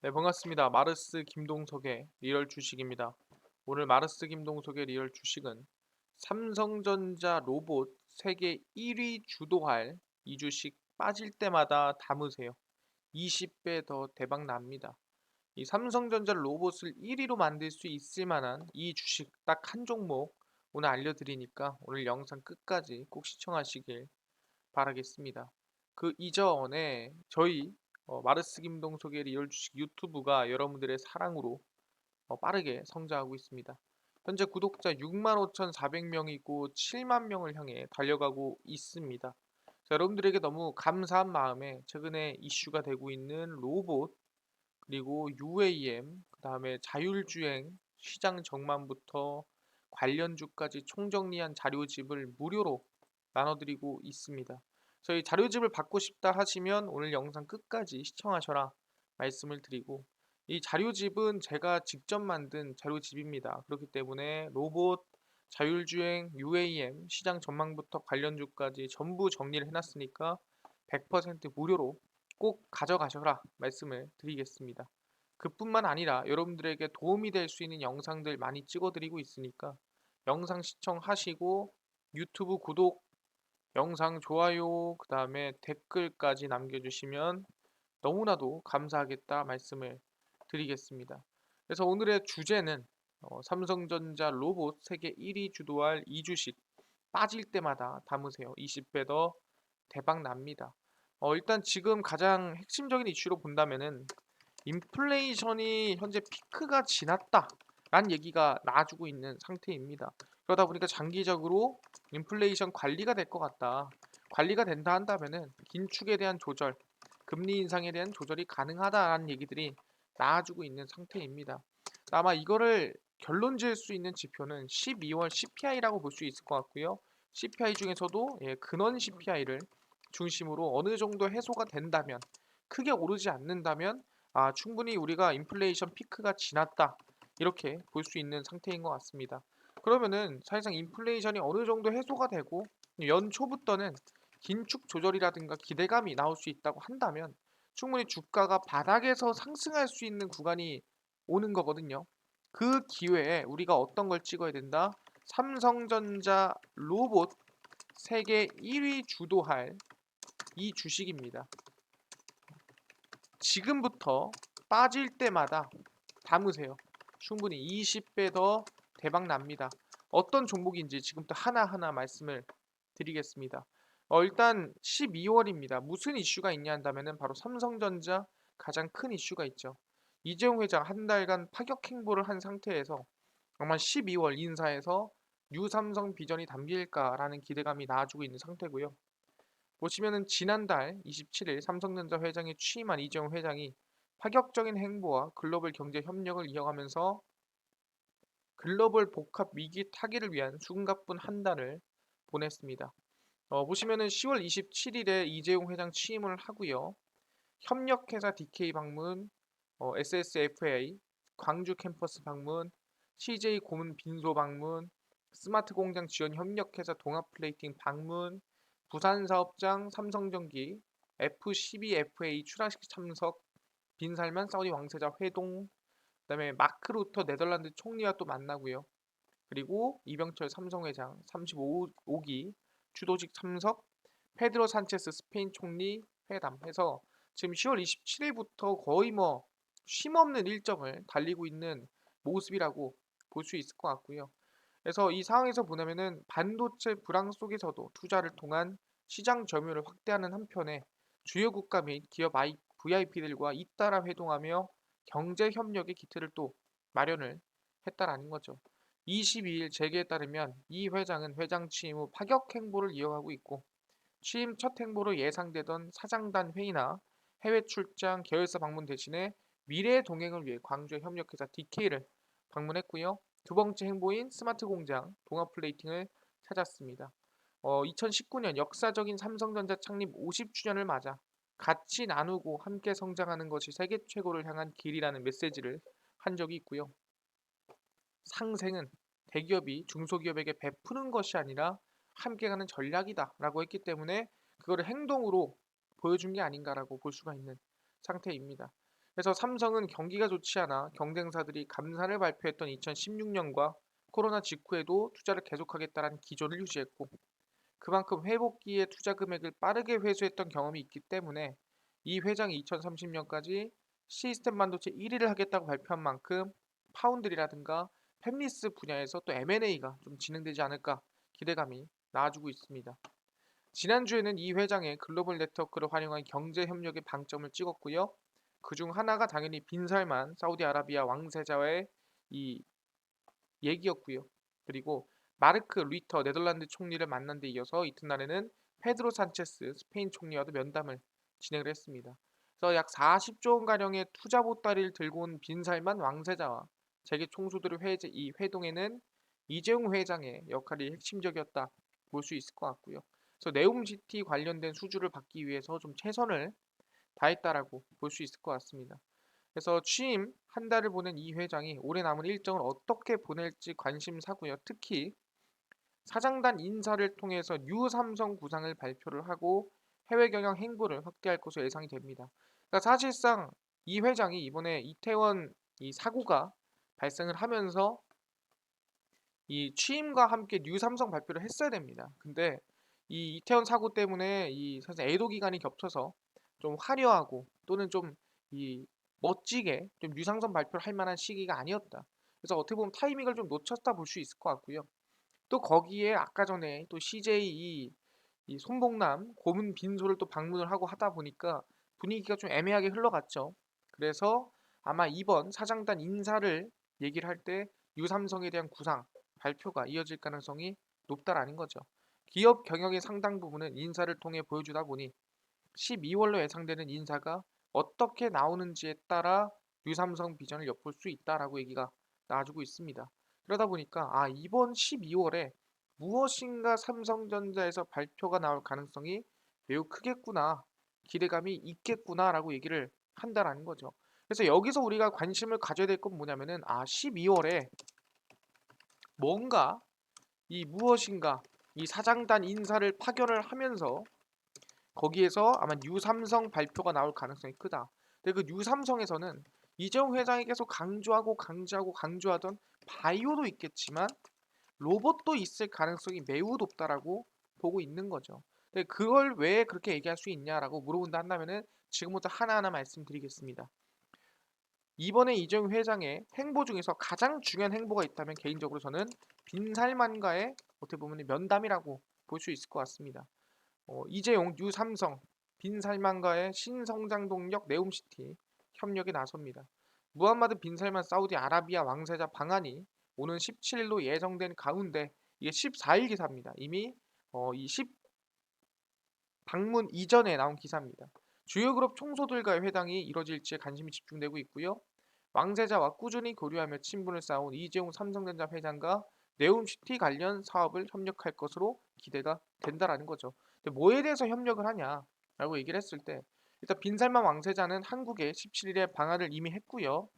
네, 반갑습니다. 마르스 김동석의 리얼 주식입니다. 오늘 마르스 김동석의 리얼 주식은 삼성전자 로봇 세계 1위 주도할 이 주식 빠질 때마다 담으세요. 20배 더 대박 납니다. 이 삼성전자 로봇을 1위로 만들 수 있을 만한 이 주식 딱 한 종목 오늘 알려드리니까 오늘 영상 끝까지 꼭 시청하시길 바라겠습니다. 그 이전에 저희 마르스 김동석의 리얼 주식 유튜브가 여러분들의 사랑으로 빠르게 성장하고 있습니다. 현재 구독자 65,400명이고 7만 명을 향해 달려가고 있습니다. 자, 여러분들에게 너무 감사한 마음에 최근에 이슈가 되고 있는 로봇 그리고 UAM 그다음에 자율주행 시장 전망부터 관련주까지 총정리한 자료집을 무료로 나눠드리고 있습니다. 저희 자료집을 받고 싶다 하시면 오늘 영상 끝까지 시청하셔라 말씀을 드리고 이 자료집은 제가 직접 만든 자료집입니다. 그렇기 때문에 로봇, 자율주행, UAM, 시장 전망부터 관련주까지 전부 정리를 해놨으니까 100% 무료로 꼭 가져가셔라 말씀을 드리겠습니다. 그뿐만 아니라 여러분들에게 도움이 될 수 있는 영상들 많이 찍어드리고 있으니까 영상 시청하시고 유튜브 구독, 영상 좋아요, 그 다음에 댓글까지 남겨주시면 너무나도 감사하겠다 말씀을 드리겠습니다. 그래서 오늘의 주제는 삼성전자 로봇 세계 1위 주도할 이 주식 빠질 때마다 담으세요. 20배 더 대박 납니다. 일단 지금 가장 핵심적인 이슈로 본다면은 인플레이션이 현재 피크가 지났다라는 얘기가 나와주고 있는 상태입니다. 그러다 보니까 장기적으로 인플레이션 관리가 될 것 같다. 관리가 된다 한다면은 긴축에 대한 조절, 금리 인상에 대한 조절이 가능하다라는 얘기들이 나와주고 있는 상태입니다. 아마 이거를 결론 지을 수 있는 지표는 12월 CPI라고 볼 수 있을 것 같고요. CPI 중에서도 근원 CPI를 중심으로 어느 정도 해소가 된다면 크게 오르지 않는다면 충분히 우리가 인플레이션 피크가 지났다 이렇게 볼 수 있는 상태인 것 같습니다. 그러면은 사실상 인플레이션이 어느 정도 해소가 되고 연초부터는 긴축 조절이라든가 기대감이 나올 수 있다고 한다면 충분히 주가가 바닥에서 상승할 수 있는 구간이 오는 거거든요. 그 기회에 우리가 어떤 걸 찍어야 된다? 삼성전자 로봇 세계 1위 주도할 이 주식입니다. 지금부터 빠질 때마다 담으세요. 충분히 20배 더 대박 납니다. 어떤 종목인지 지금부터 하나하나 말씀을 드리겠습니다. 일단 12월입니다. 무슨 이슈가 있냐 한다면은 바로 삼성전자 가장 큰 이슈가 있죠. 이재용 회장 한 달간 파격 행보를 한 상태에서 정말 12월 인사에서 뉴삼성 비전이 담길까라는 기대감이 나와주고 있는 상태고요. 보시면은 지난달 27일 삼성전자 회장에 취임한 이재용 회장이 파격적인 행보와 글로벌 경제 협력을 이어가면서 글로벌 복합 위기 타개를 위한 숨가쁜 한 달을 보냈습니다. 보시면은 10월 27일에 이재용 회장 취임을 하고요. 협력회사 DK 방문, SSFA 광주 캠퍼스 방문, CJ 고문 빈소 방문, 스마트 공장 지원 협력회사 동합 플레이팅 방문, 부산 사업장 삼성전기, F12FA 출하식 참석, 빈살만 사우디 왕세자 회동, 그다음에 마크 루터 네덜란드 총리와 또 만나고요. 그리고 이병철 삼성회장 35기 주도직 참석, 페드로 산체스 스페인 총리 회담해서 지금 10월 27일부터 거의 뭐 쉼없는 일정을 달리고 있는 모습이라고 볼 수 있을 것 같고요. 그래서 이 상황에서 보면은 반도체 불황 속에서도 투자를 통한 시장 점유율을 확대하는 한편에 주요 국가 및 기업 VIP들과 잇따라 회동하며 경제 협력의 기틀을 또 마련을 했다라는 거죠. 22일 재계에 따르면 이 회장은 회장 취임 후 파격 행보를 이어가고 있고 취임 첫 행보로 예상되던 사장단 회의나 해외 출장, 계열사 방문 대신에 미래 동행을 위해 광주의 협력회사 DK를 방문했고요. 두 번째 행보인 스마트 공장 동합 플레이팅을 찾았습니다. 2019년 역사적인 삼성전자 창립 50주년을 맞아 같이 나누고 함께 성장하는 것이 세계 최고를 향한 길이라는 메시지를 한 적이 있고요. 상생은 대기업이 중소기업에게 베푸는 것이 아니라 함께 가는 전략이다라고 했기 때문에 그거를 행동으로 보여준 게 아닌가라고 볼 수가 있는 상태입니다. 그래서 삼성은 경기가 좋지 않아 경쟁사들이 감산을 발표했던 2016년과 코로나 직후에도 투자를 계속하겠다는 기조를 유지했고, 그만큼 회복기에 투자 금액을 빠르게 회수했던 경험이 있기 때문에 이 회장이 2030년까지 시스템 반도체 1위를 하겠다고 발표한 만큼 파운드리라든가 팹리스 분야에서 또 M&A가 좀 진행되지 않을까 기대감이 나아지고 있습니다. 지난주에는 이 회장의 글로벌 네트워크를 활용한 경제 협력에 방점을 찍었고요. 그중 하나가 당연히 빈살만 사우디아라비아 왕세자와의 이 얘기였고요. 그리고 마르크 루이터 네덜란드 총리를 만난 데 이어서 이튿날에는 페드로 산체스 스페인 총리와도 면담을 진행을 했습니다. 그래서 약 40조 원 가량의 투자 보따리를 들고 온 빈살만 왕세자와 재계 총수들의 이 회동에는 이재용 회장의 역할이 핵심적이었다 볼 수 있을 것 같고요. 그래서 네옴시티 관련된 수주를 받기 위해서 좀 최선을 다했다라고 볼 수 있을 것 같습니다. 그래서 취임 한 달을 보낸 이 회장이 올해 남은 일정을 어떻게 보낼지 관심사고요. 특히 사장단 인사를 통해서 뉴 삼성 구상을 발표를 하고 해외 경영 행보를 확대할 것으로 예상이 됩니다. 그러니까 사실상 이 회장이 이번에 이태원 이 사고가 발생을 하면서 이 취임과 함께 뉴 삼성 발표를 했어야 됩니다. 근데 이 이태원 사고 때문에 이 사실 애도 기간이 겹쳐서 좀 화려하고 또는 좀 이 멋지게 좀 뉴 삼성 발표를 할 만한 시기가 아니었다. 그래서 어떻게 보면 타이밍을 좀 놓쳤다 볼 수 있을 것 같고요. 또 거기에 아까 전에 또 CJ 이 손봉남 고문 빈소를 또 방문을 하고 하다 보니까 분위기가 좀 애매하게 흘러갔죠. 그래서 아마 이번 사장단 인사를 얘기를 할 때 유삼성에 대한 구상 발표가 이어질 가능성이 높다라는 거죠. 기업 경영의 상당 부분은 인사를 통해 보여주다 보니 12월로 예상되는 인사가 어떻게 나오는지에 따라 유삼성 비전을 엿볼 수 있다라고 얘기가 나와주고 있습니다. 그러다 보니까 이번 12월에 무엇인가 삼성전자에서 발표가 나올 가능성이 매우 크겠구나, 기대감이 있겠구나라고 얘기를 한다라는 거죠. 그래서 여기서 우리가 관심을 가져야 될 건 뭐냐면은 12월에 뭔가 이 무엇인가 이 사장단 인사를 파견을 하면서 거기에서 아마 뉴삼성 발표가 나올 가능성이 크다. 근데 그 뉴삼성에서는 이재용 회장이 계속 강조하던 바이오도 있겠지만 로봇도 있을 가능성이 매우 높다라고 보고 있는 거죠. 근데 그걸 왜 그렇게 얘기할 수 있냐라고 물어본다 한다면은 지금부터 하나하나 말씀드리겠습니다. 이번에 이재용 회장의 행보 중에서 가장 중요한 행보가 있다면 개인적으로 저는 빈살만과의 어떻게 보면 면담이라고 볼 수 있을 것 같습니다. 이재용, 뉴삼성, 빈살만과의 신성장 동력 네옴시티 협력에 나섭니다. 무함마드 빈살만 사우디아라비아 왕세자 방한이 오는 17일로 예정된 가운데 이게 14일 기사입니다. 이미 이 방문 이전에 나온 기사입니다. 주요 그룹 총수들과의 회담이 이뤄질지에 관심이 집중되고 있고요. 왕세자와 꾸준히 교류하며 친분을 쌓아온 이재용 삼성전자 회장과 네옴시티 관련 사업을 협력할 것으로 기대가 된다라는 거죠. 근데 뭐에 대해서 협력을 하냐라고 얘기를 했을 때 일단 빈살만 왕세자는 한국에 17일에 방한을 이미 했고요.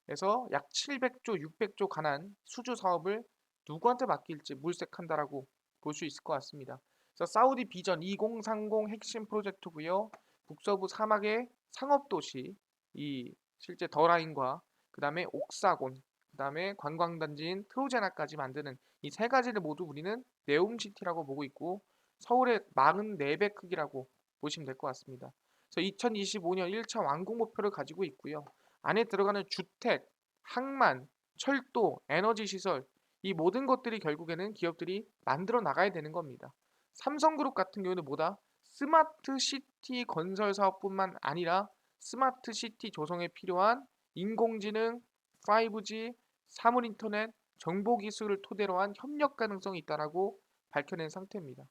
그래서 약 700조, 600조 관한 수주 사업을 누구한테 맡길지 물색한다라고 볼 수 있을 것 같습니다. 그래서 사우디 비전 2030 핵심 프로젝트고요. 북서부 사막의 상업도시 이 실제 더라인과 그 다음에 옥사곤, 그 다음에 관광단지인 트로제나까지 만드는 이 세 가지를 모두 우리는 네옴시티라고 보고 있고 서울의 44배 크기라고 보시면 될 것 같습니다. 그래서 2025년 1차 완공 목표를 가지고 있고요. 안에 들어가는 주택, 항만, 철도, 에너지 시설 이 모든 것들이 결국에는 기업들이 만들어 나가야 되는 겁니다. 삼성그룹 같은 경우는 뭐다? 스마트 시티 건설 사업뿐만 아니라 스마트 시티 조성에 필요한 인공지능, 5G, 사물 인터넷, 정보 기술을 토대로 한 협력 가능성이 있다라고 밝혀낸 상태입니다.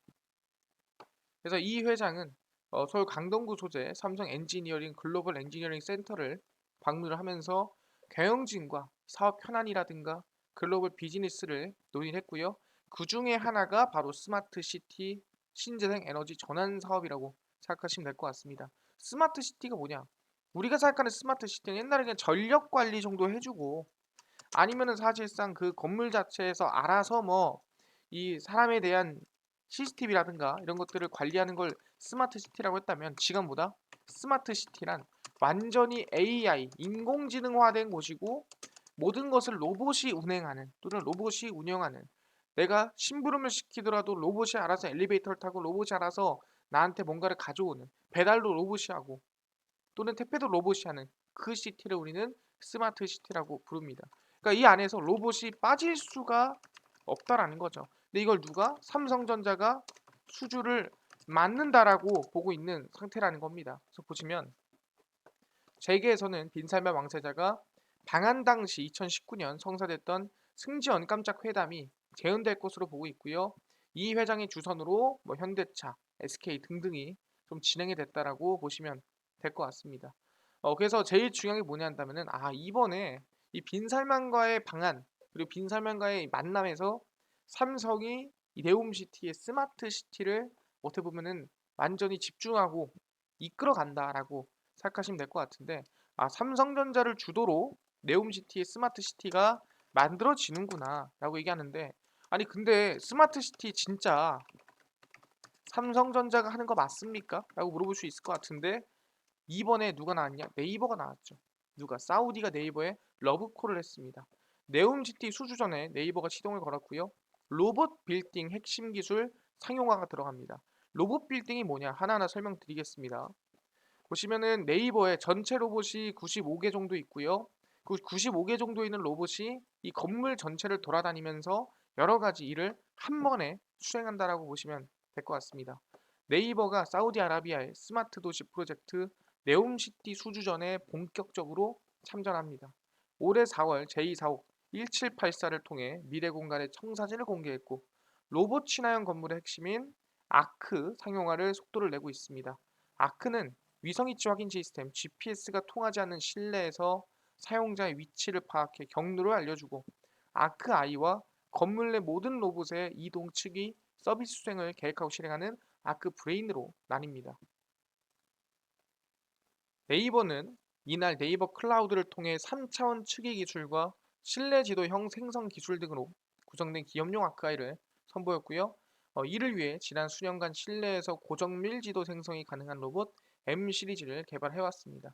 그래서 이 회장은 서울 강동구 소재 삼성 엔지니어링 글로벌 엔지니어링 센터를 방문을 하면서 경영진과 사업 현안이라든가 글로벌 비즈니스를 논의를 했고요. 그 중에 하나가 바로 스마트 시티 신재생 에너지 전환 사업이라고 생각하시면 될 것 같습니다. 스마트 시티가 뭐냐? 우리가 생각하는 스마트 시티는 옛날에 그냥 전력 관리 정도 해주고 아니면은 사실상 그 건물 자체에서 알아서 뭐 이 사람에 대한 CCTV라든가 이런 것들을 관리하는 걸 스마트 시티라고 했다면 지금보다 스마트 시티란 완전히 AI, 인공지능화된 곳이고 모든 것을 로봇이 운행하는 또는 로봇이 운영하는 내가 심부름을 시키더라도 로봇이 알아서 엘리베이터를 타고 로봇이 알아서 나한테 뭔가를 가져오는 배달도 로봇이 하고 또는 택배도 로봇이 하는 그 시티를 우리는 스마트 시티라고 부릅니다. 그러니까 이 안에서 로봇이 빠질 수가 없다라는 거죠. 근데 이걸 누가 삼성전자가 수주를 맞는다라고 보고 있는 상태라는 겁니다. 그래서 보시면 재계에서는 빈살만 왕세자가 방한 당시 2019년 성사됐던 승지원 깜짝 회담이 재현될 것으로 보고 있고요. 이 회장의 주선으로 뭐 현대차, SK 등등이 좀 진행이 됐다라고 보시면 될 것 같습니다. 그래서 제일 중요한 게 뭐냐 한다면은 이번에 이 빈살만과의 방한 그리고 빈살만과의 만남에서 삼성이 이 네옴시티의 스마트 시티를 어떻게 보면은 완전히 집중하고 이끌어 간다라고 생각하시면 될 것 같은데 삼성전자를 주도로 네옴시티의 스마트 시티가 만들어지는구나 라고 얘기하는데 아니 근데 스마트 시티 진짜 삼성전자가 하는 거 맞습니까? 라고 물어볼 수 있을 것 같은데 이번에 누가 나왔냐? 네이버가 나왔죠. 누가? 사우디가 네이버에 러브콜을 했습니다. 네옴시티 수주 전에 네이버가 시동을 걸었고요. 로봇 빌딩 핵심 기술 상용화가 들어갑니다. 로봇 빌딩이 뭐냐? 하나하나 설명드리겠습니다. 보시면은 네이버에 전체 로봇이 95개 정도 있고요. 그 95개 정도 있는 로봇이 이 건물 전체를 돌아다니면서 여러 가지 일을 한 번에 수행한다라고 보시면 될 것 같습니다. 네이버가 사우디아라비아의 스마트 도시 프로젝트 네옴시티 수주전에 본격적으로 참전합니다. 올해 4월 제2사옥 1784를 통해 미래공간의 청사진을 공개했고 로봇 친화형 건물의 핵심인 아크 상용화를 속도를 내고 있습니다. 아크는 위성위치 확인 시스템 GPS가 통하지 않는 실내에서 사용자의 위치를 파악해 경로를 알려주고 아크 아이와 건물 내 모든 로봇의 이동 측이 서비스 수행을 계획하고 실행하는 아크 브레인으로 나뉩니다. 네이버는 이날 네이버 클라우드를 통해 3차원 측의 기술과 실내 지도형 생성 기술 등으로 구성된 기업용 아크아이를 선보였고요. 이를 위해 지난 수년간 실내에서 고정밀 지도 생성이 가능한 로봇 M 시리즈를 개발해왔습니다.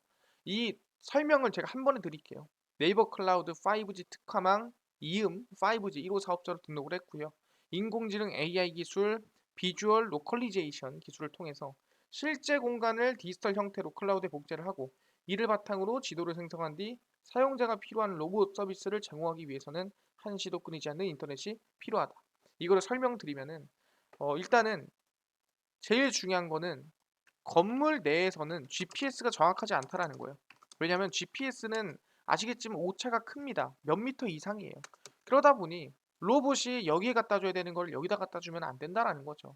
이 설명을 제가 한 번에 드릴게요. 네이버 클라우드 5G 특화망 이음 5G 1호 사업자로 등록을 했고요. 인공지능 AI 기술 비주얼 로컬리제이션 기술을 통해서 실제 공간을 디지털 형태로 클라우드에 복제를 하고 이를 바탕으로 지도를 생성한 뒤 사용자가 필요한 로봇 서비스를 제공하기 위해서는 한시도 끊이지 않는 인터넷이 필요하다. 이거를 설명드리면은 일단은 제일 중요한 거는 건물 내에서는 GPS가 정확하지 않다라는 거예요. 왜냐하면 GPS는 아시겠지만 오차가 큽니다. 몇 미터 이상이에요. 그러다 보니 로봇이 여기에 갖다 줘야 되는 걸 여기다 갖다 주면 안 된다라는 거죠.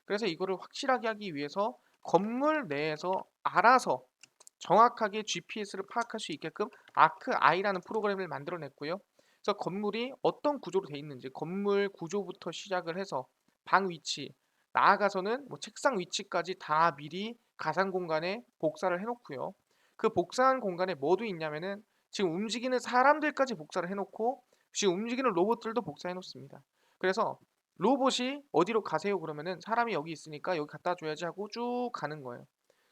그래서 이거를 확실하게 하기 위해서 건물 내에서 알아서 정확하게 GPS를 파악할 수 있게끔 아크아이라는 프로그램을 만들어냈고요. 그래서 건물이 어떤 구조로 돼 있는지 건물 구조부터 시작을 해서 방 위치, 나아가서는 뭐 책상 위치까지 다 미리 가상 공간에 복사를 해놓고요. 그 복사한 공간에 뭐도 있냐면은 지금 움직이는 사람들까지 복사를 해놓고 지금 움직이는 로봇들도 복사해 놓습니다. 그래서 로봇이 어디로 가세요 그러면은 사람이 여기 있으니까 여기 갖다 줘야지 하고 쭉 가는 거예요.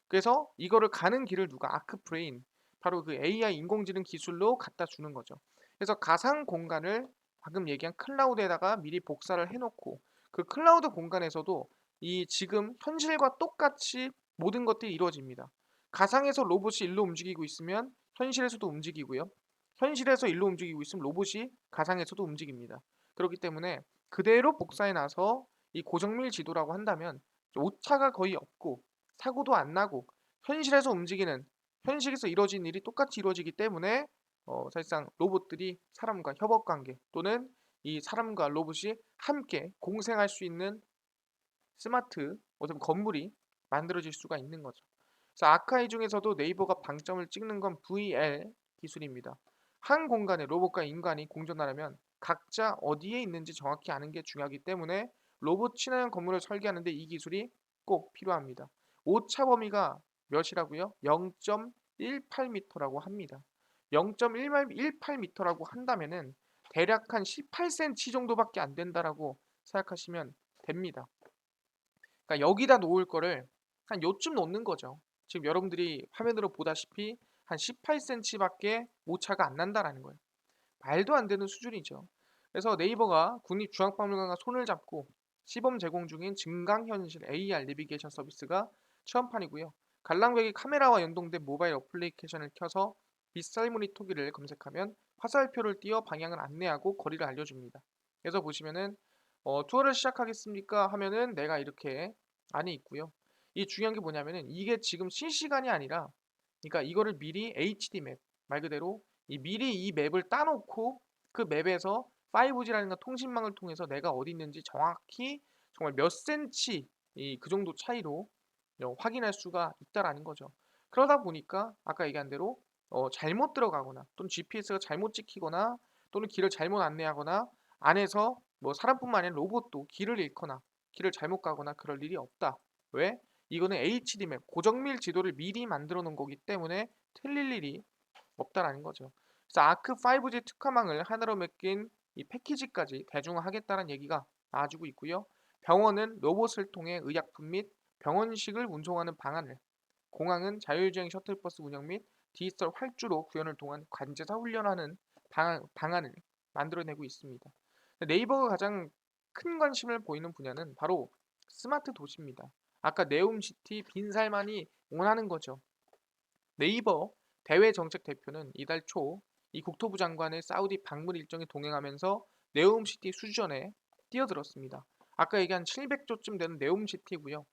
그래서 이거를 가는 길을 누가 아크브레인 바로 그 AI 인공지능 기술로 갖다 주는 거죠. 그래서 가상 공간을 방금 얘기한 클라우드에다가 미리 복사를 해놓고 그 클라우드 공간에서도 이 지금 현실과 똑같이 모든 것들이 이루어집니다. 가상에서 로봇이 일로 움직이고 있으면 현실에서도 움직이고요. 현실에서 일로 움직이고 있으면 로봇이 가상에서도 움직입니다. 그렇기 때문에 그대로 복사해 놔서 이 고정밀 지도라고 한다면 오차가 거의 없고 사고도 안 나고 현실에서 움직이는 현실에서 이루어진 일이 똑같이 이루어지기 때문에 사실상 로봇들이 사람과 협업 관계 또는 이 사람과 로봇이 함께 공생할 수 있는 스마트 어떤 건물이 만들어질 수가 있는 거죠. 그래서 아카이 중에서도 네이버가 방점을 찍는 건 VL 기술입니다. 한 공간에 로봇과 인간이 공존하려면 각자 어디에 있는지 정확히 아는 게 중요하기 때문에 로봇 친화형 건물을 설계하는데 이 기술이 꼭 필요합니다. 오차 범위가 몇이라고요? 0.18m라고 합니다. 0.18m라고 한다면은 대략 한 18cm 정도밖에 안 된다라고 생각하시면 됩니다. 그러니까 여기다 놓을 거를 한 요쯤 놓는 거죠. 지금 여러분들이 화면으로 보다시피 한 18cm밖에 오차가 안 난다라는 거예요. 말도 안 되는 수준이죠. 그래서 네이버가 국립중앙박물관과 손을 잡고 시범 제공 중인 증강현실 AR 내비게이션 서비스가 체험판이고요. 관람객이 카메라와 연동된 모바일 어플리케이션을 켜서 빗살무늬 토기를 검색하면 화살표를 띄어 방향을 안내하고 거리를 알려줍니다. 그래서 보시면은 투어를 시작하겠습니까 하면은 내가 이렇게 안에 있고요. 이 중요한 게 뭐냐면은 이게 지금 실시간이 아니라, 그러니까 이거를 미리 HD 맵, 말 그대로 미리 이 맵을 따놓고 그 맵에서 5G라는 통신망을 통해서 내가 어디 있는지 정확히 정말 몇 센치 그 정도 차이로 확인할 수가 있다라는 거죠. 그러다 보니까 아까 얘기한 대로 잘못 들어가거나 또는 GPS가 잘못 찍히거나 또는 길을 잘못 안내하거나 안에서 뭐 사람뿐만 아니라 로봇도 길을 잃거나 길을 잘못 가거나 그럴 일이 없다. 왜? 이거는 HD맵 고정밀 지도를 미리 만들어 놓은 거기 때문에 틀릴 일이 없다라는 거죠. 그래서 아크 5G 특화망을 하나로 맡긴 이 패키지까지 대중화하겠다는 얘기가 나와주고 있고요. 병원은 로봇을 통해 의약품 및 병원식을 운송하는 방안을, 공항은 자율주행 셔틀버스 운영 및 디지털 활주로 구현을 통한 관제사 훈련하는 방안을 만들어내고 있습니다. 네이버가 가장 큰 관심을 보이는 분야는 바로 스마트 도시입니다. 아까 네옴시티 빈살만이 원하는 거죠. 네이버 대외 정책 대표는 이달 초 이 국토부 장관의 사우디 방문 일정에 동행하면서 네옴시티 수주전에 뛰어들었습니다. 아까 얘기한 700조쯤 되는 네옴시티고요.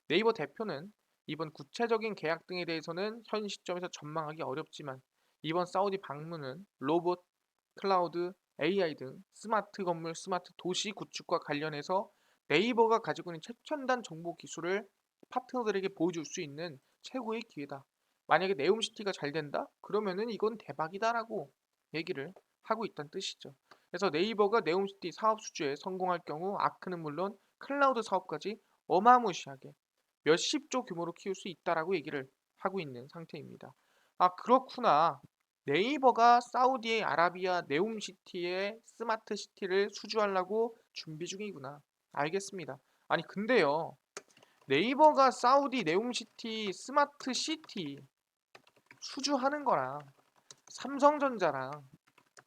네이버 대표는 이번 구체적인 계약 등에 대해서는 현 시점에서 전망하기 어렵지만 이번 사우디 방문은 로봇, 클라우드, AI 등 스마트 건물, 스마트 도시 구축과 관련해서 네이버가 가지고 있는 최첨단 정보 기술을 파트너들에게 보여줄 수 있는 최고의 기회다. 만약에 네옴시티가 잘 된다? 그러면은 이건 대박이다라고 얘기를 하고 있다는 뜻이죠. 그래서 네이버가 네옴시티 사업 수주에 성공할 경우 아크는 물론 클라우드 사업까지 어마무시하게 몇십 조 규모로 키울 수 있다라고 얘기를 하고 있는 상태입니다. 아, 그렇구나. 네이버가 사우디 아라비아 네옴시티의 스마트 시티를 수주하려고 준비 중이구나. 알겠습니다. 아니, 근데요. 네이버가 사우디 네옴시티 스마트 시티 수주하는 거랑 삼성전자랑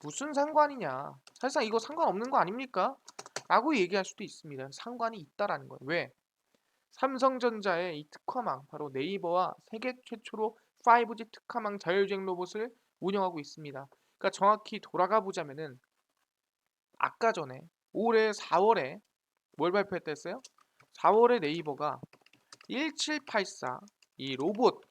무슨 상관이냐. 사실상 이거 상관없는 거 아닙니까? 라고 얘기할 수도 있습니다. 상관이 있다라는 거예요. 왜? 삼성전자의 이 특화망, 바로 네이버와 세계 최초로 5G 특화망 자율주행 로봇을 운영하고 있습니다. 그러니까 정확히 돌아가 보자면은 아까 전에 올해 4월에 뭘 발표했다 했어요? 4월에 네이버가 1784 이 로봇,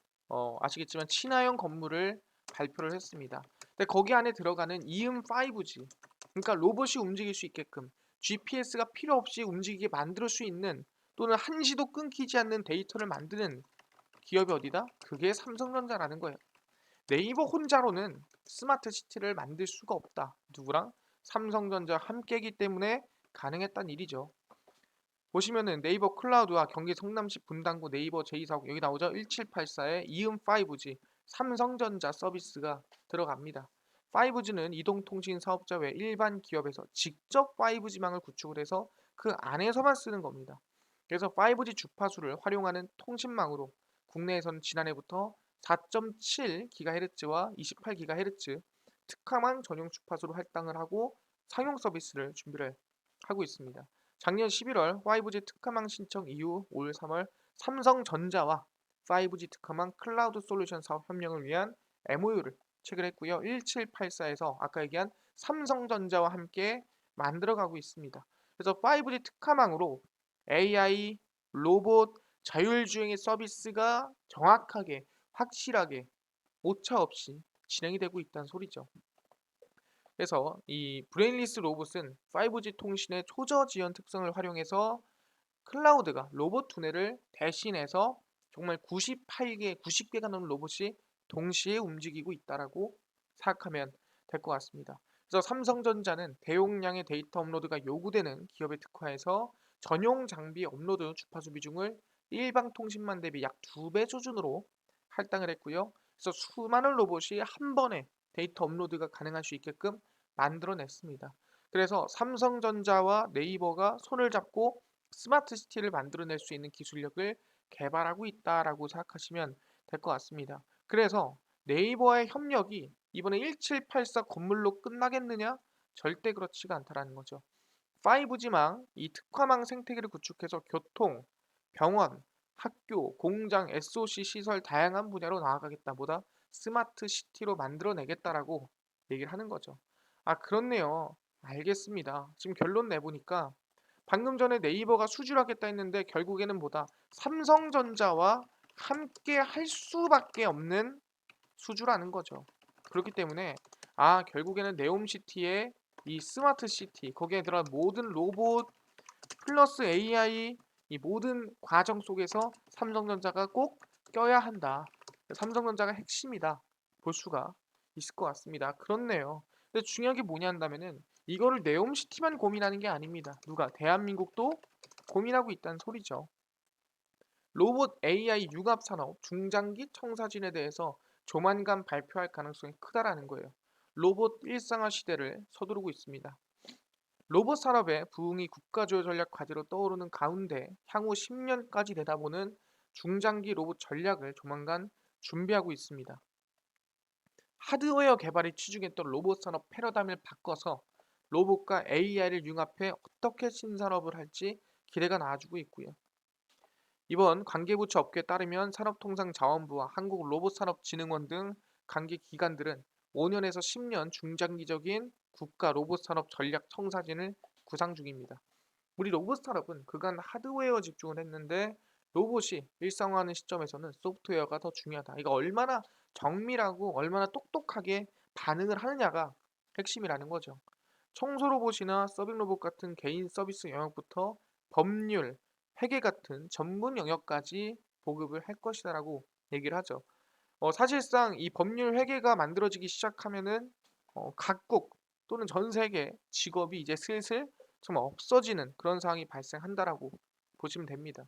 아시겠지만 친화형 건물을 발표를 했습니다. 근데 거기 안에 들어가는 이음 5G, 그러니까 로봇이 움직일 수 있게끔 GPS가 필요 없이 움직이게 만들 수 있는, 또는 한시도 끊기지 않는 데이터를 만드는 기업이 어디다? 그게 삼성전자라는 거예요. 네이버 혼자로는 스마트 시티를 만들 수가 없다. 누구랑? 삼성전자 함께이기 때문에 가능했단 일이죠. 보시면은 네이버 클라우드와 경기 성남시 분당구 네이버 제2사옥 여기 나오죠. 1784에 이음 5G 삼성전자 서비스가 들어갑니다. 5G는 이동통신 사업자 외 일반 기업에서 직접 5G망을 구축을 해서 그 안에서만 쓰는 겁니다. 그래서 5G 주파수를 활용하는 통신망으로 국내에서는 지난해부터 4.7GHz와 28GHz 특화망 전용 주파수로 할당을 하고 상용 서비스를 준비를 하고 있습니다. 작년 11월 5G 특화망 신청 이후 올 3월 삼성전자와 5G 특화망 클라우드 솔루션 사업 협력을 위한 MOU를 체결했고요. 1784에서 아까 얘기한 삼성전자와 함께 만들어가고 있습니다. 그래서 5G 특화망으로 AI, 로봇, 자율주행의 서비스가 정확하게, 확실하게, 오차 없이 진행이 되고 있다는 소리죠. 그래서 이 브레인리스 로봇은 5G 통신의 초저 지연 특성을 활용해서 클라우드가 로봇 두뇌를 대신해서 정말 98개, 90개가 넘는 로봇이 동시에 움직이고 있다라고 생각하면 될 것 같습니다. 그래서 삼성전자는 대용량의 데이터 업로드가 요구되는 기업에 특화해서 전용 장비 업로드 주파수 비중을 일반 통신망 대비 약 2배 수준으로 할당을 했고요. 그래서 수많은 로봇이 한 번에 데이터 업로드가 가능할 수 있게끔 만들어냈습니다. 그래서 삼성전자와 네이버가 손을 잡고 스마트 시티를 만들어낼 수 있는 기술력을 개발하고 있다라고 생각하시면 될 것 같습니다. 그래서 네이버와의 협력이 이번에 1784 건물로 끝나겠느냐? 절대 그렇지가 않다라는 거죠. 5G망, 이 특화망 생태계를 구축해서 교통, 병원, 학교, 공장, SOC 시설 다양한 분야로 나아가겠다. 보다 스마트 시티로 만들어내겠다라고 얘기를 하는 거죠. 아, 그렇네요. 알겠습니다. 지금 결론 내보니까 방금 전에 네이버가 수주하겠다 했는데 결국에는 보다 삼성전자와 함께 할 수밖에 없는 수주라는 거죠. 그렇기 때문에 아, 결국에는 네옴시티의 이 스마트 시티 거기에 들어간 모든 로봇 플러스 AI 이 모든 과정 속에서 삼성전자가 꼭 껴야 한다. 삼성전자가 핵심이다. 볼 수가 있을 것 같습니다. 그렇네요. 근데 중요한 게 뭐냐 한다면은 이거를 네옴시티만 고민하는 게 아닙니다. 누가? 대한민국도 고민하고 있다는 소리죠. 로봇 AI 융합 산업 중장기 청사진에 대해서 조만간 발표할 가능성이 크다라는 거예요. 로봇 일상화 시대를 서두르고 있습니다. 로봇 산업의 부흥이 국가주요 전략 과제로 떠오르는 가운데 향후 10년까지 내다보는 중장기 로봇 전략을 조만간 준비하고 있습니다. 하드웨어 개발이 치중했던 로봇 산업 패러다임을 바꿔서 로봇과 AI를 융합해 어떻게 신산업을 할지 기대가 나아지고 있고요. 이번 관계부처 업계에 따르면 산업통상자원부와 한국로봇산업진흥원 등 관계 기관들은 5년에서 10년 중장기적인 국가 로봇산업 전략 청사진을 구상 중입니다. 우리 로봇 산업은 그간 하드웨어 집중을 했는데 로봇이 일상화하는 시점에서는 소프트웨어가 더 중요하다. 이거 얼마나 정밀하고 얼마나 똑똑하게 반응을 하느냐가 핵심이라는 거죠. 청소 로봇이나 서빙 로봇 같은 개인 서비스 영역부터 법률, 회계 같은 전문 영역까지 보급을 할 것이다라고 얘기를 하죠. 사실상 이 법률 회계가 만들어지기 시작하면은 각국 또는 전 세계 직업이 이제 슬슬 좀 없어지는 그런 상황이 발생한다라고 보시면 됩니다.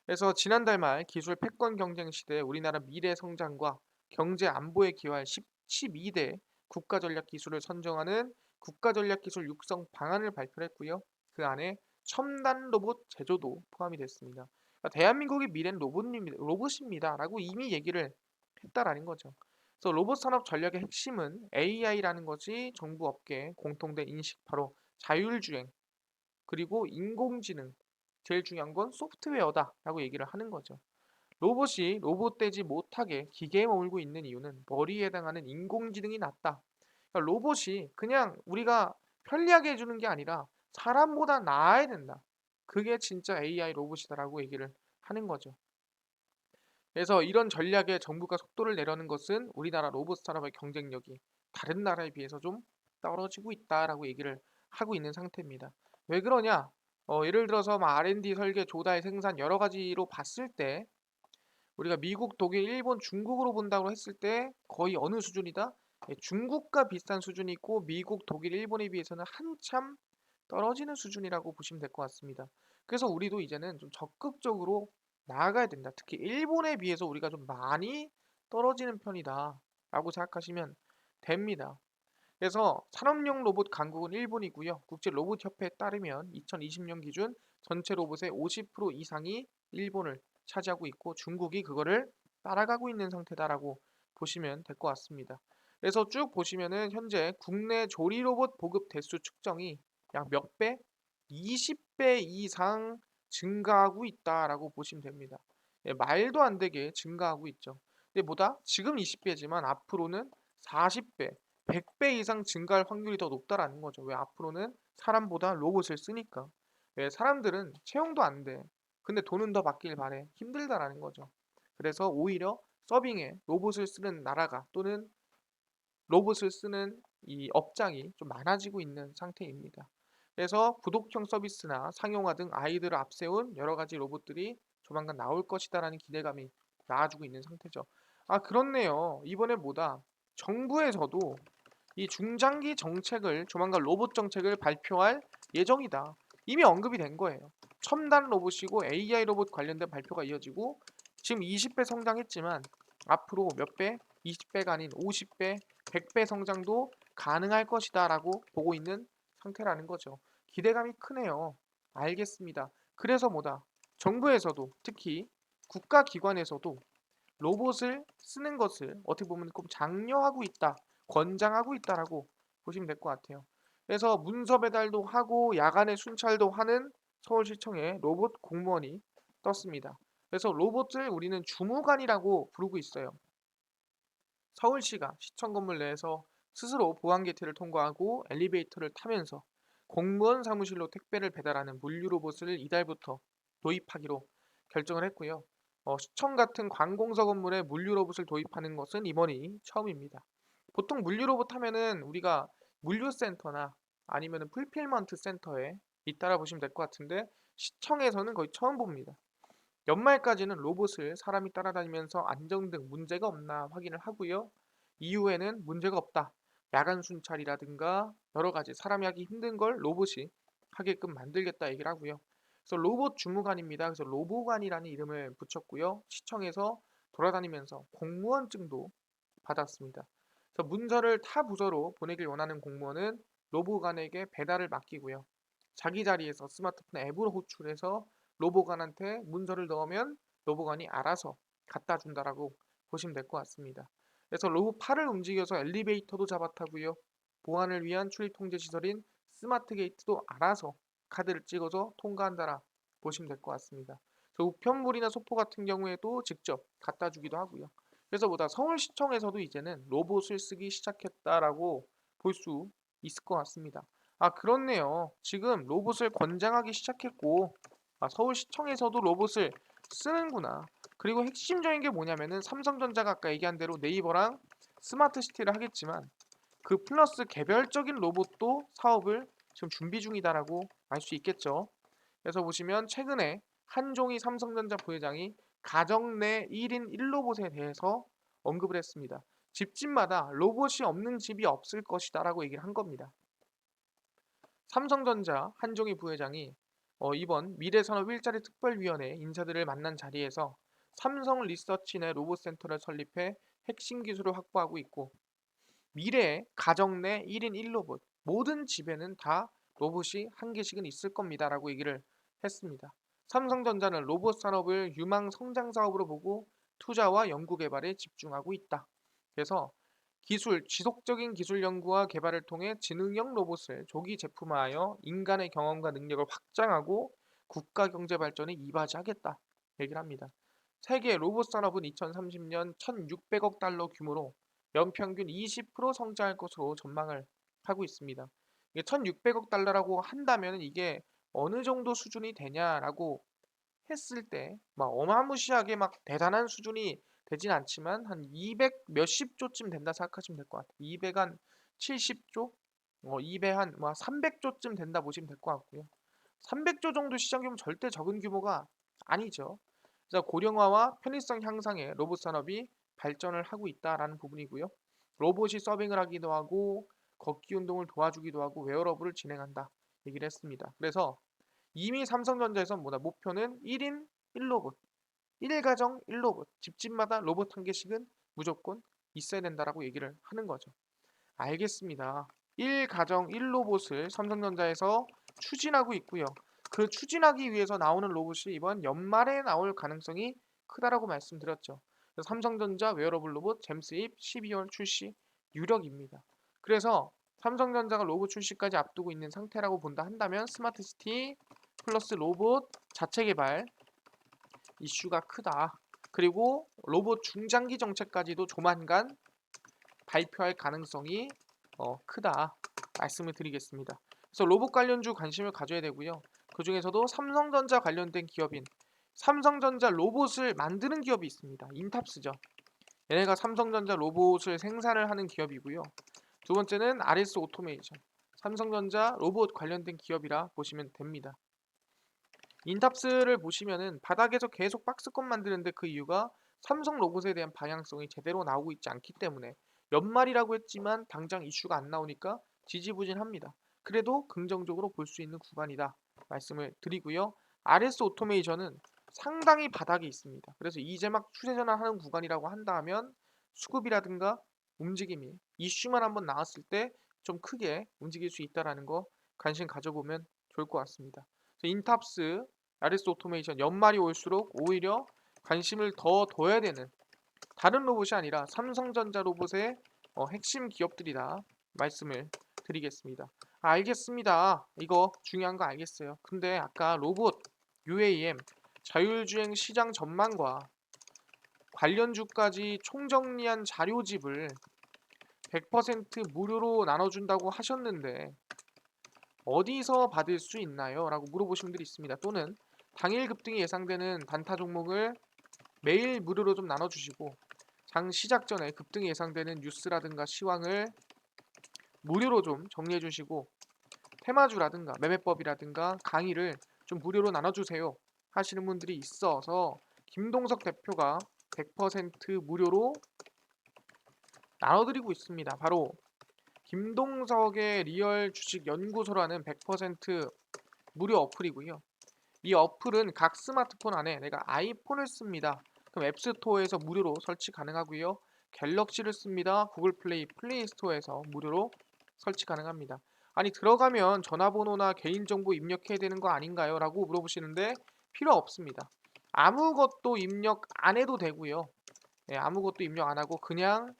그래서 지난달 말 기술 패권 경쟁 시대에 우리나라 미래 성장과 경제 안보에 기여할 12대 국가 전략 기술을 선정하는 국가 전략 기술 육성 방안을 발표했고요. 그 안에 첨단 로봇 제조도 포함이 됐습니다. 그러니까 대한민국의 미래는 로봇입니다라고 이미 얘기를 했다라는 거죠. 그래서 로봇 산업 전략의 핵심은 AI라는 것이 정부 업계의 공통된 인식 바로 자율주행 그리고 인공지능 제일 중요한 건 소프트웨어다라고 얘기를 하는 거죠. 로봇이 로봇되지 못하게 기계에 머물고 있는 이유는 머리에 해당하는 인공지능이 낮다. 그러니까 로봇이 그냥 우리가 편리하게 해주는 게 아니라 사람보다 나아야 된다. 그게 진짜 AI 로봇이다라고 얘기를 하는 거죠. 그래서 이런 전략에 정부가 속도를 내려는 것은 우리나라 로봇 산업의 경쟁력이 다른 나라에 비해서 좀 떨어지고 있다라고 얘기를 하고 있는 상태입니다. 왜 그러냐? 예를 들어서 막 R&D 설계, 조달, 생산 여러 가지로 봤을 때 우리가 미국, 독일, 일본, 중국으로 본다고 했을 때 거의 어느 수준이다? 중국과 비슷한 수준이 있고 미국, 독일, 일본에 비해서는 한참 떨어지는 수준이라고 보시면 될 것 같습니다. 그래서 우리도 이제는 좀 적극적으로 나아가야 된다. 특히 일본에 비해서 우리가 좀 많이 떨어지는 편이다라고 생각하시면 됩니다. 그래서 산업용 로봇 강국은 일본이고요. 국제 로봇 협회에 따르면 2020년 기준 전체 로봇의 50% 이상이 일본을 차지하고 있고 중국이 그거를 따라가고 있는 상태다라고 보시면 될 것 같습니다. 그래서 쭉 보시면은 현재 국내 조리 로봇 보급 대수 측정이 약 몇 배? 20배 이상 증가하고 있다라고 보시면 됩니다. 예, 말도 안 되게 증가하고 있죠. 근데 뭐다? 지금 20배지만 앞으로는 40배, 100배 이상 증가할 확률이 더 높다라는 거죠. 왜 앞으로는 사람보다 로봇을 쓰니까. 왜 사람들은 채용도 안 돼. 근데 돈은 더 받길 바래. 힘들다라는 거죠. 그래서 오히려 서빙에 로봇을 쓰는 나라가 또는 로봇을 쓰는 이 업장이 좀 많아지고 있는 상태입니다. 그래서 구독형 서비스나 상용화 등 아이들을 앞세운 여러 가지 로봇들이 조만간 나올 것이다라는 기대감이 나아지고 있는 상태죠. 아, 그렇네요. 이번에 뭐다? 정부에서도 이 중장기 정책을 조만간 로봇 정책을 발표할 예정이다. 이미 언급이 된 거예요. 첨단 로봇이고 AI 로봇 관련된 발표가 이어지고 지금 20배 성장했지만 앞으로 몇 배? 20배가 아닌 50배, 100배 성장도 가능할 것이다라고 보고 있는 상태라는 거죠. 기대감이 크네요. 알겠습니다. 그래서 뭐다? 정부에서도 특히 국가기관에서도 로봇을 쓰는 것을 어떻게 보면 좀 장려하고 있다, 권장하고 있다라고 보시면 될 것 같아요. 그래서 문서 배달도 하고 야간에 순찰도 하는 서울시청에 로봇 공무원이 떴습니다. 그래서 로봇을 우리는 주무관이라고 부르고 있어요. 서울시가 시청 건물 내에서 스스로 보안 게이트를 통과하고 엘리베이터를 타면서 공무원 사무실로 택배를 배달하는 물류 로봇을 이달부터 도입하기로 결정을 했고요. 시청 같은 관공서 건물에 물류 로봇을 도입하는 것은 이번이 처음입니다. 보통 물류 로봇 하면은 우리가 물류센터나 아니면은 풀필먼트 센터에 잇따라 보시면 될 것 같은데 시청에서는 거의 처음 봅니다. 연말까지는 로봇을 사람이 따라다니면서 안전 등 문제가 없나 확인을 하고요. 이후에는 문제가 없다. 야간 순찰이라든가 여러 가지 사람이 하기 힘든 걸 로봇이 하게끔 만들겠다 얘기를 하고요. 그래서 로봇 주무관입니다. 그래서 로보관이라는 이름을 붙였고요. 시청에서 돌아다니면서 공무원증도 받았습니다. 그래서 문서를 타 부서로 보내길 원하는 공무원은 로보관에게 배달을 맡기고요. 자기 자리에서 스마트폰 앱으로 호출해서 로보관한테 문서를 넣으면 로보관이 알아서 갖다 준다라고 보시면 될 것 같습니다. 그래서 로봇 팔을 움직여서 엘리베이터도 잡아타고요. 보안을 위한 출입 통제 시설인 스마트 게이트도 알아서 카드를 찍어서 통과한다라 보시면 될 것 같습니다. 우편물이나 소포 같은 경우에도 직접 갖다 주기도 하고요. 그래서 보다 서울시청에서도 이제는 로봇을 쓰기 시작했다라고 볼 수 있을 것 같습니다. 아, 그렇네요. 지금 로봇을 권장하기 시작했고, 아, 서울시청에서도 로봇을 쓰는구나. 그리고 핵심적인 게 뭐냐면은 삼성전자가 아까 얘기한 대로 네이버랑 스마트시티를 하겠지만 그 플러스 개별적인 로봇도 사업을 지금 준비 중이다라고 알 수 있겠죠. 그래서 보시면 최근에 한종희 삼성전자 부회장이 가정 내 1인 1로봇에 대해서 언급을 했습니다. 집집마다 로봇이 없는 집이 없을 것이다라고 얘기를 한 겁니다. 삼성전자 한종희 부회장이 이번 미래산업 일자리 특별위원회 인사들을 만난 자리에서 삼성 리서치 내 로봇센터를 설립해 핵심 기술을 확보하고 있고 미래의 가정 내 1인 1로봇 모든 집에는 다 로봇이 한 개씩은 있을 겁니다라고 얘기를 했습니다. 삼성전자는 로봇 산업을 유망 성장 사업으로 보고 투자와 연구 개발에 집중하고 있다. 그래서 지속적인 기술 연구와 개발을 통해 지능형 로봇을 조기 제품화하여 인간의 경험과 능력을 확장하고 국가 경제 발전에 이바지하겠다 얘기를 합니다. 세계 로봇 산업은 2030년 1,600억 달러 규모로 연평균 20% 성장할 것으로 전망을 하고 있습니다. 이게 1,600억 달러라고 한다면 이게 어느 정도 수준이 되냐라고 했을 때 막 어마무시하게 막 대단한 수준이 되진 않지만 한 200 몇십 조쯤 된다 생각하시면 될 것 같아요. 200 한 70조, 200 한뭐 300조쯤 된다 보시면 될 것 같고요. 300조 정도 시장 규모 절대 적은 규모가 아니죠. 그래서 고령화와 편의성 향상에 로봇 산업이 발전을 하고 있다라는 부분이고요. 로봇이 서빙을 하기도 하고 걷기 운동을 도와주기도 하고 웨어러블을 진행한다 얘기를 했습니다. 그래서 이미 삼성전자에서 뭐다 목표는 1인 1로봇, 1가정 1로봇, 집집마다 로봇 한 개씩은 무조건 있어야 된다라고 얘기를 하는 거죠. 알겠습니다. 1가정 1로봇을 삼성전자에서 추진하고 있고요. 그 추진하기 위해서 나오는 로봇이 이번 연말에 나올 가능성이 크다라고 말씀드렸죠. 삼성전자 웨어러블 로봇 잼스입 12월 출시 유력입니다. 그래서 삼성전자가 로봇 출시까지 앞두고 있는 상태라고 본다 한다면 스마트시티 플러스 로봇 자체 개발 이슈가 크다. 그리고 로봇 중장기 정책까지도 조만간 발표할 가능성이 크다 말씀을 드리겠습니다. 그래서 로봇 관련주 관심을 가져야 되고요. 그 중에서도 삼성전자 관련된 기업인 삼성전자 로봇을 만드는 기업이 있습니다. 인탑스죠. 얘네가 삼성전자 로봇을 생산을 하는 기업이고요. 두 번째는 RS 오토메이션. 삼성전자 로봇 관련된 기업이라 보시면 됩니다. 인탑스를 보시면은 바닥에서 계속 박스권 만드는데 그 이유가 삼성 로봇에 대한 방향성이 제대로 나오고 있지 않기 때문에 연말이라고 했지만 당장 이슈가 안 나오니까 지지부진합니다. 그래도 긍정적으로 볼 수 있는 구간이다 말씀을 드리고요. RS 오토메이션은 상당히 바닥이 있습니다. 그래서 이제 막 추세 전환하는 구간이라고 한다면 수급이라든가 움직임이 이슈만 한번 나왔을 때 좀 크게 움직일 수 있다라는 거 관심 가져보면 좋을 것 같습니다. 인탑스, RS 오토메이션 연말이 올수록 오히려 관심을 더 둬야 되는 다른 로봇이 아니라 삼성전자 로봇의 핵심 기업들이다 말씀을 드리겠습니다. 알겠습니다. 이거 중요한 거 알겠어요. 근데 아까 로봇, UAM, 자율주행 시장 전망과 관련주까지 총정리한 자료집을 100% 무료로 나눠준다고 하셨는데 어디서 받을 수 있나요? 라고 물어보신 분들이 있습니다. 또는 당일 급등이 예상되는 단타 종목을 매일 무료로 좀 나눠주시고 장 시작 전에 급등이 예상되는 뉴스라든가 시황을 무료로 좀 정리해 주시고 테마주라든가 매매법이라든가 강의를 좀 무료로 나눠주세요 하시는 분들이 있어서 김동석 대표가 100% 무료로 나눠드리고 있습니다. 바로 김동석의 리얼 주식 연구소라는 100% 무료 어플이고요. 이 어플은 각 스마트폰 안에 내가 아이폰을 씁니다. 그럼 앱스토어에서 무료로 설치 가능하고요. 갤럭시를 씁니다. 구글 플레이, 플레이 스토어에서 무료로 설치 가능합니다. 아니 들어가면 전화번호나 개인정보 입력해야 되는 거 아닌가요? 라고 물어보시는데 필요 없습니다. 아무것도 입력 안 해도 되고요. 아무것도 입력 안 하고 그냥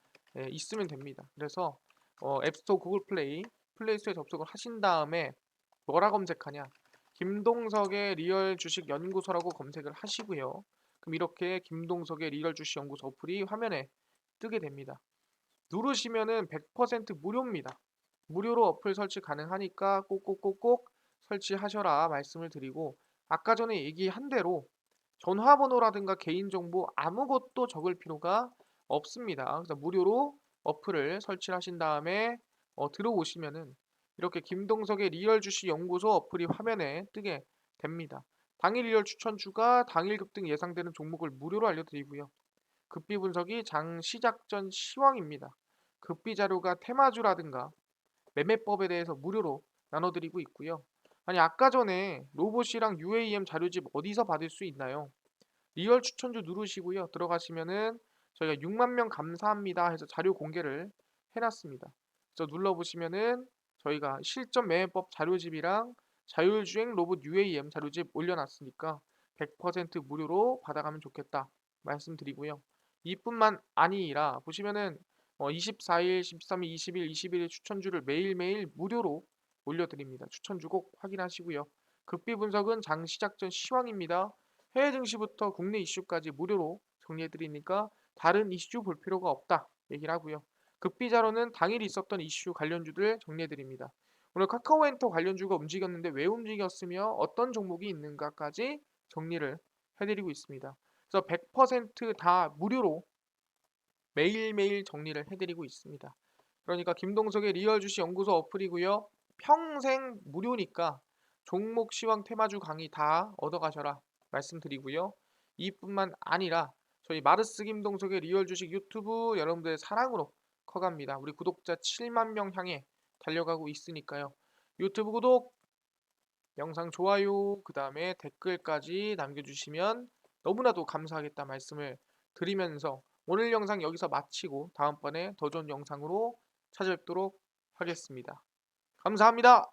있으면 됩니다. 그래서 앱스토어, 구글 플레이, 플레이 스토어에 접속을 하신 다음에 뭐라 검색하냐? 김동석의 리얼 주식 연구소라고 검색을 하시고요. 그럼 이렇게 김동석의 리얼 주식 연구소 어플이 화면에 뜨게 됩니다. 누르시면은 100% 무료입니다. 무료로 어플 설치 가능하니까 꼭꼭꼭꼭 설치하셔라 말씀을 드리고 아까 전에 얘기한 대로 전화번호라든가 개인정보 아무것도 적을 필요가 없습니다. 그래서 무료로 어플을 설치하신 다음에 들어오시면은 이렇게 김동석의 리얼 주식 연구소 어플이 화면에 뜨게 됩니다. 당일 리얼 추천주가 당일 급등 예상되는 종목을 무료로 알려드리고요. 급비 분석이 장 시작 전 시황입니다. 급비 자료가 테마주라든가 매매법에 대해서 무료로 나눠드리고 있고요. 아니 아까 전에 로봇이랑 UAM 자료집 어디서 받을 수 있나요? 리얼 추천주 누르시고요. 들어가시면은 저희가 6만 명 감사합니다 해서 자료 공개를 해놨습니다. 그래서 눌러보시면은 저희가 실전 매매법 자료집이랑 자율주행 로봇 UAM 자료집 올려놨으니까 100% 무료로 받아가면 좋겠다 말씀드리고요. 이뿐만 아니라 보시면은 24일, 13일, 20일, 21일 추천주를 매일매일 무료로 올려드립니다. 추천주 꼭 확인하시고요. 급비 분석은 장 시작 전 시황입니다. 해외 증시부터 국내 이슈까지 무료로 정리해드리니까 다른 이슈 볼 필요가 없다 얘기를 하고요. 급비자로는 당일 있었던 이슈 관련주들 정리해드립니다. 오늘 카카오엔터 관련주가 움직였는데 왜 움직였으며 어떤 종목이 있는가까지 정리를 해드리고 있습니다. 그래서 100%다 무료로 매일매일 정리를 해드리고 있습니다. 그러니까 김동석의 리얼 주식 연구소 어플이고요. 평생 무료니까 종목 시황 테마주 강의 다 얻어가셔라 말씀드리고요. 이뿐만 아니라 저희 마르스 김동석의 리얼 주식 유튜브 여러분들의 사랑으로 커갑니다. 우리 구독자 7만 명 향해 달려가고 있으니까요. 유튜브 구독, 영상 좋아요, 그 다음에 댓글까지 남겨주시면 너무나도 감사하겠다 말씀을 드리면서 오늘 영상 여기서 마치고 다음번에 더 좋은 영상으로 찾아뵙도록 하겠습니다. 감사합니다.